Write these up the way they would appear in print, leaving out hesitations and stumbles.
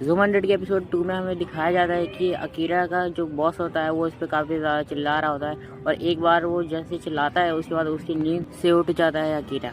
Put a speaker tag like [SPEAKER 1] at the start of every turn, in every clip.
[SPEAKER 1] Zoom 100 के episode 2 में हमें दिखाया जाता है कि अकीरा का जो बॉस होता है वो इस पर काफ़ी ज़्यादा चिल्ला रहा होता है और एक बार वो जैसे चिल्लाता है उसके बाद उसकी नींद से उठ जाता है अकीरा।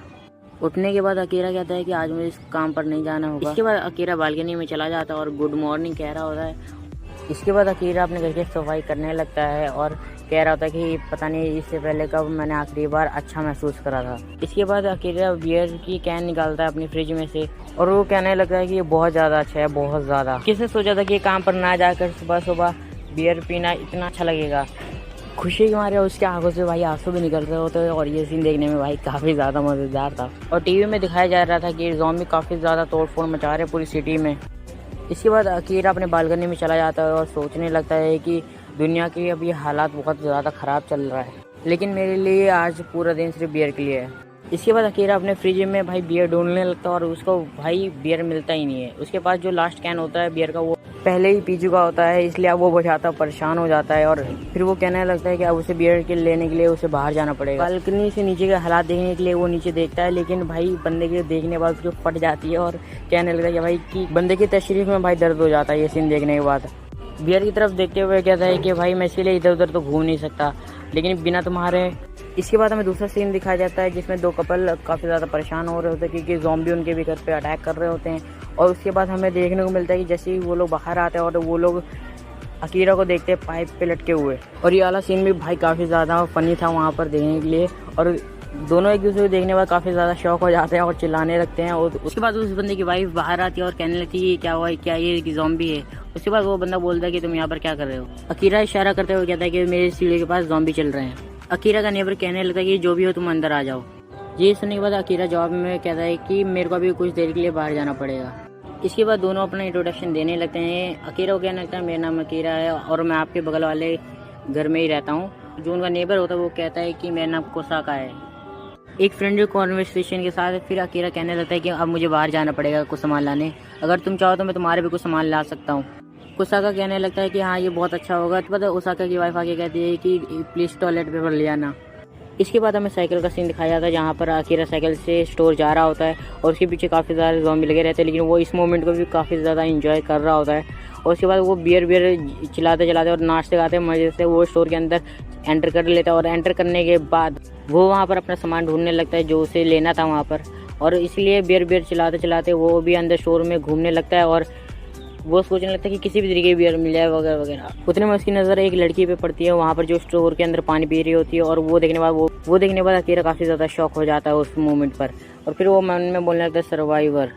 [SPEAKER 1] उठने के बाद अकीरा कहता है कि आज मुझे इस काम पर नहीं जाना होगा। इसके बाद अकीरा बालकनी में चला जाता है और गुड मॉर्निंग कह रहा होता है। इसके बाद अकीरा अपने घर की सफाई करने लगता है और कह रहा होता है कि पता नहीं इससे पहले कब मैंने आखिरी बार अच्छा महसूस करा था। इसके बाद अकीरा बियर की कैन निकालता है अपनी फ्रिज में से और वो कहने लगता है कि ये बहुत ज़्यादा अच्छा है, बहुत ज़्यादा। किसने सोचा था कि काम पर ना जाकर सुबह सुबह बियर पीना इतना अच्छा लगेगा। खुशी के मारे उसके आंखों से भाई आंसू भी निकल रहे होते और ये सीन देखने में भाई काफ़ी ज़्यादा मज़ेदार था। और टीवी में दिखाया जा रहा था कि ज़ॉम्बी काफ़ी ज़्यादा तोड़फोड़ मचा रहे पूरी सिटी में। इसके बाद अकीरा अपने बालकनी में चला जाता है और सोचने लगता है कि दुनिया की अभी हालात बहुत ज़्यादा ख़राब चल रहा है, लेकिन मेरे लिए आज पूरा दिन सिर्फ बियर के लिए है। इसके बाद अकीरा अपने फ्रिज में भाई बियर ढूंढने लगता है और उसको भाई बियर मिलता ही नहीं है। उसके पास जो लास्ट कैन होता है बियर का वो पहले ही पी चुका होता है, इसलिए अब वो बहुत ज़्यादा परेशान हो जाता है और फिर वो कहने लगता है कि अब उसे बियर के लेने के लिए उसे बाहर जाना पड़ेगा। बालकनी से नीचे के हालात देखने के लिए वो नीचे देखता है, लेकिन भाई बंदे के देखने के बाद उसको फट जाती है और कहने लगता है कि भाई कि बंदे की तशरीफ में भाई दर्द हो जाता है ये सीन देखने के बाद। बियर की तरफ देखते हुए कहता है कि भाई मैं इसलिए इधर उधर तो घूम नहीं सकता, लेकिन बिना तुम्हारे। इसके बाद हमें दूसरा सीन दिखाया जाता है जिसमें दो कपल काफ़ी ज़्यादा परेशान हो रहे होते हैं क्योंकि ज़ॉम्बी उनके भी घर पे अटैक कर रहे होते हैं। और उसके बाद हमें देखने को मिलता है कि जैसे ही वो लोग बाहर आते हैं और वो लोग अकीरा को देखते हैं पाइप पे लटके हुए। और ये वाला सीन भी भाई काफ़ी ज़्यादा फनी था वहाँ पर देखने के लिए। और दोनों एक दूसरे को देखने के बाद काफ़ी ज़्यादा शौक हो जाते हैं और चिल्लाने लगते हैं। और उसके बाद उस बंदे की वाइफ बाहर आती है और कहने लगती है क्या हुआ, क्या ये ज़ॉम्बी है। उसके बाद वो बंदा बोलता है कि तुम यहाँ पर क्या कर रहे हो। अकीरा इशारा करते हुए कहता है कि मेरे सीढ़ी के पास ज़ॉम्बी चल रहे हैं। अकीरा का नेबर कहने लगता है कि जो भी हो तुम अंदर आ जाओ। ये सुनने के बाद अकीरा जवाब में कहता है कि मेरे को अभी कुछ देर के लिए बाहर जाना पड़ेगा। इसके बाद दोनों अपना इंट्रोडक्शन देने लगते हैं। अकीरा को कहने लगता है मेरा नाम अकीरा है और मैं आपके बगल वाले घर में ही रहता हूँ। जो उनका नेबर होता है वो कहता है कि मेरा नाम कोसाका है। एक फ्रेंडली कॉन्वर्सेशन के साथ फिर अकीरा कहने लगता है कि अब मुझे बाहर जाना पड़ेगा कुछ सामान लाने, अगर तुम चाहो तो मैं तुम्हारे भी कुछ सामान ला सकता हूँ। कोसाका कहने लगता है कि हाँ ये बहुत अच्छा होगा। तो पता ओसाका की वाइफ आके कहती है कि प्लीज़ टॉयलेट पेपर ले आना। इसके बाद हमें साइकिल का सीन दिखाया जाता है जहाँ पर अकीरा साइकिल से स्टोर जा रहा होता है और उसके पीछे काफ़ी ज़्यादा ज़ॉम्बी लगे रहते हैं, लेकिन वो इस मोमेंट को भी काफ़ी ज़्यादा इंजॉय कर रहा होता है। और उसके बाद वो बियर चिल्लाते चलाते और नाचते गाते मजे से वो स्टोर के अंदर एंटर कर लेता है। और एंटर करने के बाद वो वहाँ पर अपना सामान ढूंढने लगता है जो उसे लेना था वहाँ पर। और इसलिए बियर चिल्लाते चलाते वो भी अंदर स्टोर में घूमने लगता है और वो सोचने लगता है कि किसी भी तरीके की बियर मिल जाए वगैरह वगैरह। उतने में उसकी नज़र एक लड़की पे पड़ती है वहाँ पर जो स्टोर के अंदर पानी पी रही होती है। और वो देखने के बाद अकीरा काफ़ी ज़्यादा शॉक हो जाता है उस मोमेंट पर। और फिर वो मन में बोलने लगता है सर्वाइवर।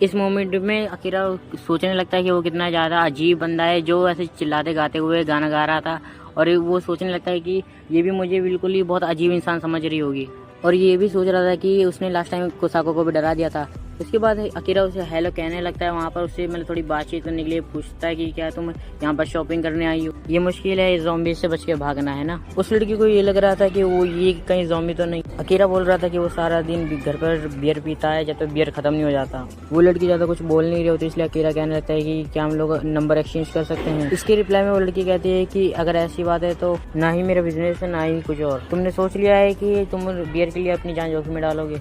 [SPEAKER 1] इस मोमेंट में अकीरा सोचने लगता है कि वो कितना ज़्यादा अजीब बंदा है जो ऐसे चिल्लाते गाते हुए गाना गा रहा था। और वो सोचने लगता है कि ये भी मुझे बिल्कुल ही बहुत अजीब इंसान समझ रही होगी। और ये भी सोच रहा था कि उसने लास्ट टाइम कोसाको को भी डरा दिया था। उसके बाद अकीरा उसे हेलो कहने लगता है वहाँ पर। उससे मतलब थोड़ी बातचीत करने के लिए पूछता है कि क्या तुम यहाँ पर शॉपिंग करने आई हो। ये मुश्किल है ज़ॉम्बी से बच के भागना है ना। उस लड़की को ये लग रहा था कि वो ये कहीं ज़ॉम्बी तो नहीं। अकीरा बोल रहा था कि वो सारा दिन घर पर बियर पीता है जब तक बियर खत्म नहीं हो जाता। वो लड़की ज़्यादा कुछ बोल नहीं रही होती, इसलिए अकीरा कहने लगता है कि क्या हम लोग नंबर एक्सचेंज कर सकते हैं। इसके रिप्लाई में वो लड़की कहती है कि अगर ऐसी बात है तो ना ही मेरा बिजनेस है ना ही कुछ और। तुमने सोच लिया है कि तुम बियर के लिए अपनी जान जोखिम में डालोगे।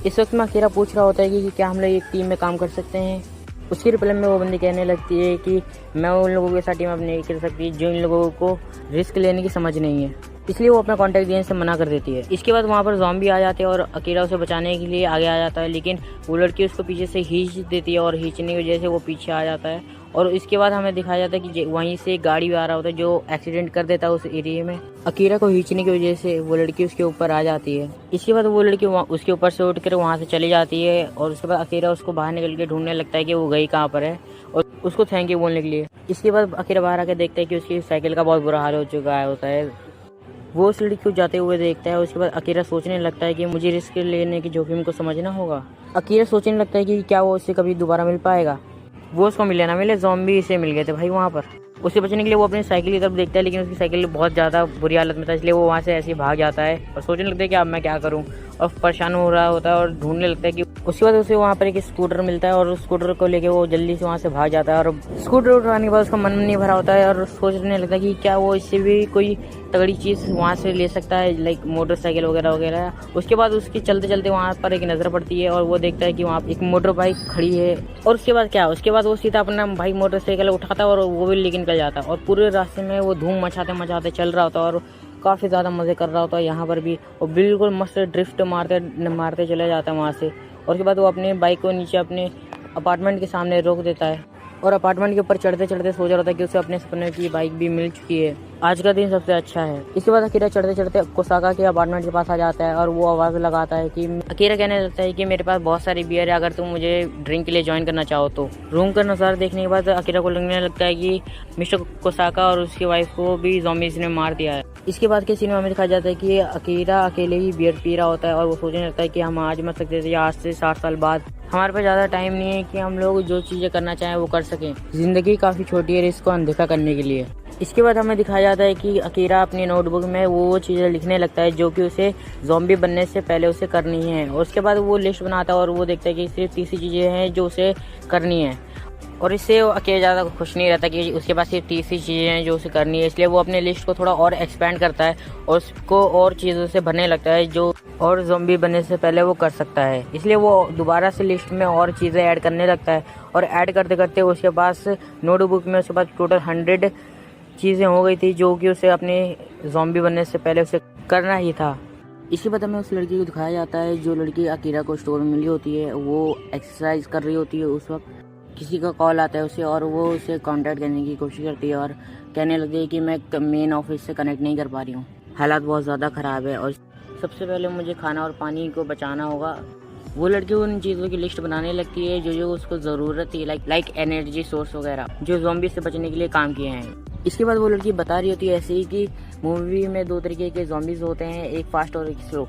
[SPEAKER 1] इस वक्त में अकीरा पूछ रहा होता है कि क्या हम लोग एक टीम में काम कर सकते हैं। उसकी रिप्लाई में वो बंदी कहने लगती है कि मैं उन लोगों के साथ टीम अप नहीं कर सकती जो इन लोगों को रिस्क लेने की समझ नहीं है, इसलिए वो अपना कॉन्टैक्ट देने से मना कर देती है। इसके बाद वहाँ पर ज़ॉम्बी आ जाते हैं और अकीरा उसे बचाने के लिए आगे आ जाता है, लेकिन वो लड़की उसको पीछे से खींच देती है और खींचने की वजह से वो पीछे आ जाता है। और इसके बाद हमें दिखाया जाता है कि वहीं से एक गाड़ी आ रहा होता है जो एक्सीडेंट कर देता है उस एरिया में। अकीरा को खींचने की वजह से वो लड़की उसके ऊपर आ जाती है। इसके बाद वो लड़की उसके ऊपर से उठकर वहाँ से चली जाती है। और उसके बाद अकीरा उसको बाहर निकल के ढूंढने लगता है कि वो गई कहाँ पर है और उसको थैंक यू बोलने के लिए। इसके बाद अकीरा बाहर आकर देखता है कि उसकी साइकिल का बहुत बुरा हाल हो चुका होता है। वो उस लड़की को जाते हुए देखता है। उसके बाद अकीरा सोचने लगता है कि मुझे रिस्क लेने की जोखिम को समझना होगा। अकीरा सोचने लगता है कि क्या वो उससे कभी दोबारा मिल पाएगा। वो उसको मिले ना मिले ज़ॉम्बी से मिल गए थे भाई वहाँ पर। उससे बचने के लिए वो अपनी साइकिल की तरफ देखता है, लेकिन उसकी साइकिल बहुत ज़्यादा बुरी हालत में था, इसलिए वो वहाँ से ऐसे ही भाग जाता है और सोचने लगता है कि अब मैं क्या करूँ। और परेशान हो रहा होता है और ढूंढने लगता है कि उसके बाद उसे वहाँ पर एक स्कूटर मिलता है और उस स्कूटर को लेके वो जल्दी से वहाँ से भाग जाता है। और स्कूटर उठाने के बाद उसका मन नहीं भरा होता है और सोचने लगता है कि क्या वो इससे भी कोई तगड़ी चीज़ वहाँ से ले सकता है, लाइक मोटरसाइकिल वगैरह वगैरह। उसके बाद उसकी चलते चलते वहाँ पर एक नज़र पड़ती है और वो देखता है कि वहाँ एक मोटर बाइक खड़ी है। और उसके बाद क्या, उसके बाद वो सीधा अपना भाई मोटरसाइकिल उठाता है और वो भी लेके निकल जाता है। और पूरे रास्ते में वो धूम मचाते मचाते चल रहा होता है और काफ़ी ज़्यादा मज़े कर रहा होता है यहाँ पर भी। और बिल्कुल मस्त ड्रिफ्ट मारते मारते चले जाता है वहाँ से। और उसके बाद वो अपने बाइक को नीचे अपने अपार्टमेंट के सामने रोक देता है और अपार्टमेंट के ऊपर चढ़ते चढ़ते सोच रहा था कि उसे अपने सपने की बाइक भी मिल चुकी है, आज का दिन सबसे अच्छा है। इसके बाद अकीरा चढ़ते चढ़ते कोसाका के अपार्टमेंट के पास आ जाता है और वो आवाज़ लगाता है कि अकीरा कहने लगता है कि मेरे पास बहुत सारी बियर है, अगर तुम मुझे ड्रिंक के लिए ज्वाइन करना चाहो तो। रूम का नज़ारा देखने के बाद अकीरा को लगने लगता है कि मिस्टर कोसाका और उसकी वाइफ को भी ज़ॉम्बीज़ ने मार दिया है। इसके बाद के सीन में दिखाया जाता है कि अकीरा अकेले ही बियर पी रहा होता है और वो सोचने लगता है कि हम आज मर सकते थे, आज से 60 साल बाद हमारे पास ज़्यादा टाइम नहीं है कि हम लोग जो चीज़ें करना चाहें वो कर सकें। ज़िंदगी काफ़ी छोटी है इसको अनदेखा करने के लिए। इसके बाद हमें दिखाया जाता है कि अकीरा अपनी नोटबुक में वो चीज़ें लिखने लगता है जो कि उसे ज़ॉम्बी बनने से पहले उसे करनी है। और उसके बाद वो लिस्ट बनाता है और वो देखता है कि सिर्फ 30 चीज़ें हैं जो उसे करनी है। और इससे वो अकेले ज़्यादा खुश नहीं रहता कि उसके पास सिर्फ 30 चीज़ें हैं जो उसे करनी है, इसलिए वो अपने लिस्ट को थोड़ा और एक्सपेंड करता है और उसको और चीज़ों से भरने लगता है जो और ज़ॉम्बी बनने से पहले वो कर सकता है। इसलिए वो दोबारा से लिस्ट में और चीज़ें ऐड करने लगता है और ऐड करते करते उसके पास नोटबुक में उसके पास टोटल 100 चीज़ें हो गई थी जो कि उसे अपने ज़ॉम्बी बनने से पहले उसे करना ही था। इसके बाद हमें उस लड़की को दिखाया जाता है जो लड़की अकीरा को स्टोर में मिली होती है। वो एक्सरसाइज कर रही होती है, उस वक्त किसी का कॉल आता है उसे और वो उसे कांटेक्ट करने की कोशिश करती है और कहने लगती है कि मैं मेन ऑफिस से कनेक्ट नहीं कर पा रही हूँ, हालात बहुत ज़्यादा ख़राब है और सबसे पहले मुझे खाना और पानी को बचाना होगा। वो लड़की उन चीज़ों की लिस्ट बनाने लगती है जो जो उसको ज़रूरत थी, लाइक एनर्जी सोर्स वगैरह जो ज़ॉम्बी से बचने के लिए काम किए हैं। इसके बाद वो लड़की बता रही होती है ऐसे ही कि मूवी में 2 तरीके के ज़ॉम्बीज़ होते हैं, एक फास्ट और एक स्लो।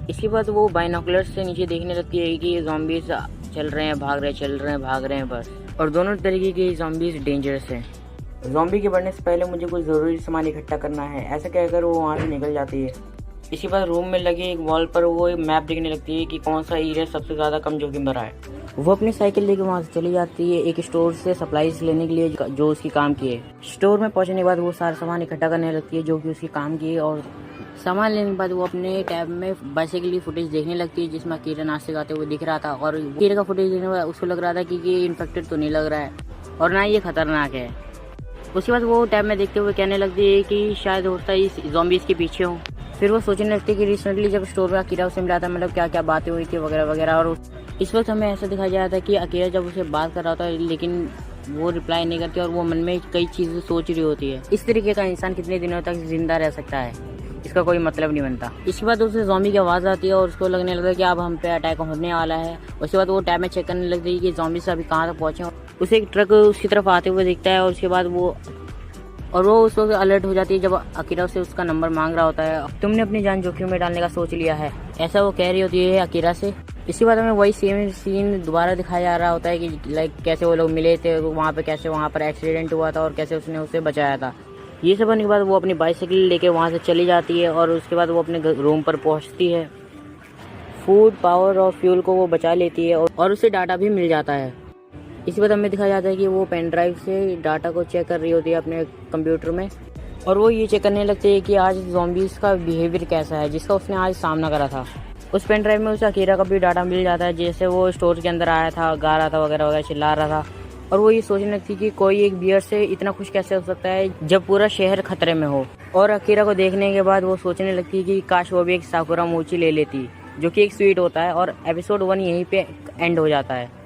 [SPEAKER 1] इसके बाद वो बाइनोकुलर्स से नीचे देखने लगती है कि ये ज़ॉम्बीज़ चल रहे हैं, भाग रहे हैं, चल रहे हैं, भाग रहे हैं बस। और दोनों तरीके के ज़ॉम्बीज़ डेंजरस हैं। ज़ॉम्बी के बढ़ने से पहले मुझे कुछ ज़रूरी सामान इकट्ठा करना है, ऐसा कहकर वो वहाँ से निकल जाती है। इसके बाद रूम में लगे एक वॉल पर वो एक मैप देखने लगती है कि कौन सा एरिया सबसे ज़्यादा कम जोखिम भरा है। वो अपनी साइकिल लेकर वहाँ से चली जाती है एक स्टोर से सप्लाईज लेने के लिए जो उसकी काम की है। स्टोर में पहुँचने के बाद वो सारा सामान इकट्ठा करने लगती है जो कि उसकी काम की है। और सामान लेने के बाद वो अपने टैब में बाइसाइकिल फुटेज देखने लगती है जिसमें अकीरा नाचते गाते हुए दिख रहा था। और अकीरा का फुटेज देखने के बाद उसको लग रहा था कि ये इन्फेक्टेड तो नहीं लग रहा है और ना ये खतरनाक है। उसके बाद वो टैब में देखते हुए कहने लगती है कि शायद होता है इस ज़ॉम्बीज़ के पीछे हो। फिर वो सोचने लगती है कि रिसेंटली जब स्टोर में अकीरा उसे मिला था, मतलब क्या क्या बातें हुई थी वगैरह वगैरह। और इस वक्त हमें ऐसा दिखाया जाता है कि अकीरा जब उसे बात कर रहा होता है लेकिन वो रिप्लाई नहीं करती और वो मन में कई चीज़ें सोच रही होती है। इस तरीके का इंसान कितने दिनों तक जिंदा रह सकता है, इसका कोई मतलब नहीं बनता। इसके बाद उसे ज़ॉम्बी की आवाज़ आती है और उसको लगने लगता है कि अब हम पे अटैक होने वाला है। उसके बाद वो टैब में चेक करने लगती है कि ज़ॉम्बी से अभी कहाँ तक पहुँचे। उसे एक ट्रक उसकी तरफ आते हुए दिखता है और उसके बाद वो उस वक्त अलर्ट हो जाती है जब अकीरा से उसका नंबर मांग रहा होता है। तुमने अपनी जान जोखिम में डालने का सोच लिया है, ऐसा वो कह रही होती है अकीरा से। इसी बाद हमें वही सेम सीन दोबारा दिखाया जा रहा होता है कि लाइक कैसे वो लोग मिले थे वहाँ पे, कैसे वहाँ पर एक्सीडेंट हुआ था और कैसे उसने उसे बचाया था। ये सब होने के बाद वो अपनी बाइसाइकिल लेके वहाँ से चली जाती है और उसके बाद वो अपने रूम पर पहुँचती है। फूड, पावर और फ्यूल को वो बचा लेती है और उसे डाटा भी मिल जाता है। इसी बाद हमें दिखाया जाता है कि वो पेन ड्राइव से डाटा को चेक कर रही होती है अपने कंप्यूटर में और वो ये चेक करने लगती है कि आज ज़ॉम्बीज़ का बिहेवियर कैसा है जिसका उसने आज सामना करा था। उस पेन ड्राइव में उसे अकीरा का भी डाटा मिल जाता है, जैसे वो स्टोर के अंदर आया था, गा रहा था वगैरह वगैरह, चिल्ला रहा था। और वो ये सोचने लगती कि कोई एक बियर से इतना खुश कैसे हो सकता है जब पूरा शहर खतरे में हो। और अकीरा को देखने के बाद वो सोचने लगती कि काश वो भी एक साकुरा मोची ले लेती, जो कि एक स्वीट होता है। और एपिसोड 1 यहीं पे एंड हो जाता है।